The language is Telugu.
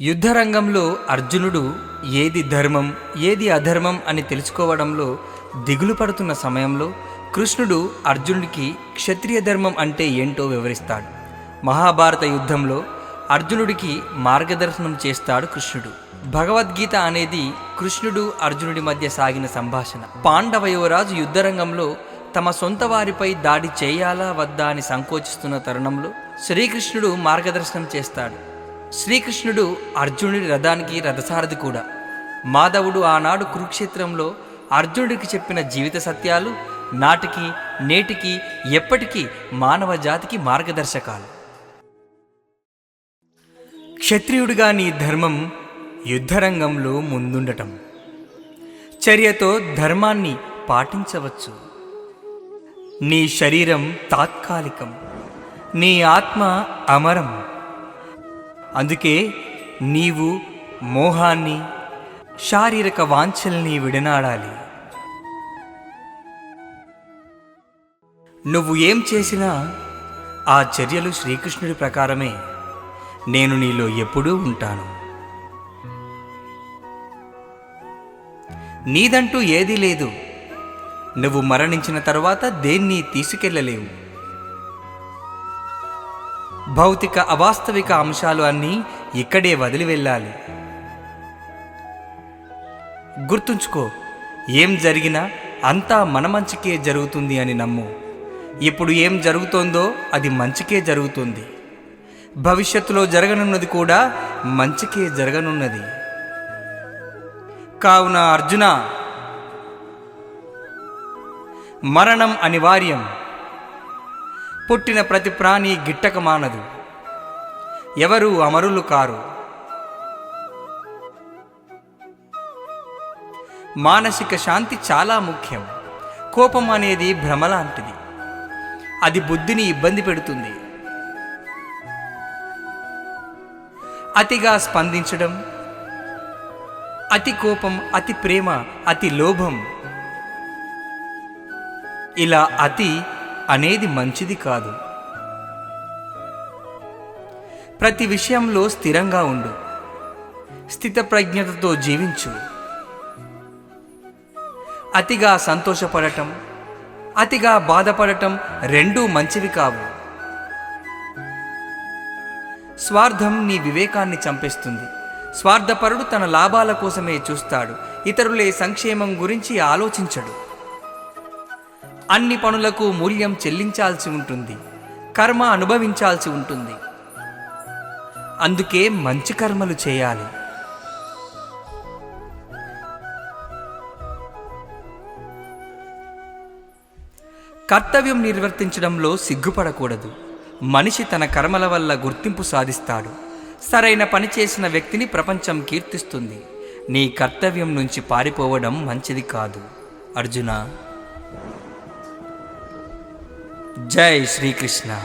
యుద్ధరంగంలో అర్జునుడు ఏది ధర్మం ఏది అధర్మం అని తెలుసుకోవడంలో దిగులు పడుతున్న సమయంలో కృష్ణుడు అర్జునుడికి క్షత్రియ ధర్మం అంటే ఏంటో వివరిస్తాడు. మహాభారత యుద్ధంలో అర్జునుడికి మార్గదర్శనం చేస్తాడు కృష్ణుడు. భగవద్గీత అనేది కృష్ణుడు అర్జునుడి మధ్య సాగిన సంభాషణ. పాండవ యువరాజు యుద్ధరంగంలో తమ సొంత వారిపై దాడి చేయాలా వద్దా అని సంకోచిస్తున్న తరుణంలో శ్రీకృష్ణుడు మార్గదర్శనం చేస్తాడు. శ్రీకృష్ణుడు అర్జునుడి రథానికి రథసారథి కూడా. మాధవుడు ఆనాడు కురుక్షేత్రంలో అర్జునుడికి చెప్పిన జీవిత సత్యాలు నాటికి నేటికి ఎప్పటికీ మానవ జాతికి మార్గదర్శకాలు. క్షత్రియుడిగా నీ ధర్మం యుద్ధరంగంలో ముందుండటం. చర్యతో ధర్మాన్ని పాటించవచ్చు. నీ శరీరం తాత్కాలికం, నీ ఆత్మ అమరం. అందుకే నీవు మోహాన్ని, శారీరక వాంఛల్ని విడనాడాలి. నువ్వు ఏం చేసినా ఆ చర్యలు శ్రీకృష్ణుడి ప్రకారమే. నేను నీలో ఎప్పుడూ ఉంటాను. నీదంటూ ఏదీ లేదు. నువ్వు మరణించిన తర్వాత దేన్ని తీసుకెళ్ళలేవు. భౌతిక అవాస్తవిక అంశాలు అన్నీ ఇక్కడే వదిలి వెళ్ళాలి. గుర్తుంచుకో, ఏం జరిగినా అంతా మన మంచికే జరుగుతుంది అని నమ్ము. ఇప్పుడు ఏం జరుగుతోందో అది మంచికే జరుగుతుంది. భవిష్యత్తులో జరగనున్నది కూడా మంచికే జరగనున్నది. కావున అర్జున, మరణం అనివార్యం. పుట్టిన ప్రతి ప్రాణి గిట్టక మానదు. ఎవరు అమరులు కారు. మానసిక శాంతి చాలా ముఖ్యం. కోపం అనేది భ్రమ లాంటిది. అది బుద్ధిని ఇబ్బంది పెడుతుంది. అతిగా స్పందించడం, అతి కోపం, అతి ప్రేమ, అతి లోభం, ఇలా అతి అనేది మంచిది కాదు. ప్రతి విషయంలో స్థిరంగా ఉండు. స్థితప్రజ్ఞతతో జీవించు. అతిగా సంతోషపడటం, అతిగా బాధపడటం రెండూ మంచివి కావు. స్వార్థం నీ వివేకాన్ని చంపేస్తుంది. స్వార్థపరుడు తన లాభాల కోసమే చూస్తాడు. ఇతరులే సంక్షేమం గురించి ఆలోచించడు. అన్ని పనులకు మూల్యం చెల్లించాల్సి ఉంటుంది. కర్మ అనుభవించాల్సి ఉంటుంది. అందుకే మంచి కర్మలు చేయాలి. కర్తవ్యం నిర్వర్తించడంలో సిగ్గుపడకూడదు. మనిషి తన కర్మల వల్ల గుర్తింపు సాధిస్తాడు. సరైన పని చేసిన వ్యక్తిని ప్రపంచం కీర్తిస్తుంది. నీ కర్తవ్యం నుంచి పారిపోవడం మంచిది కాదు అర్జున. జై శ్రీకృష్ణ.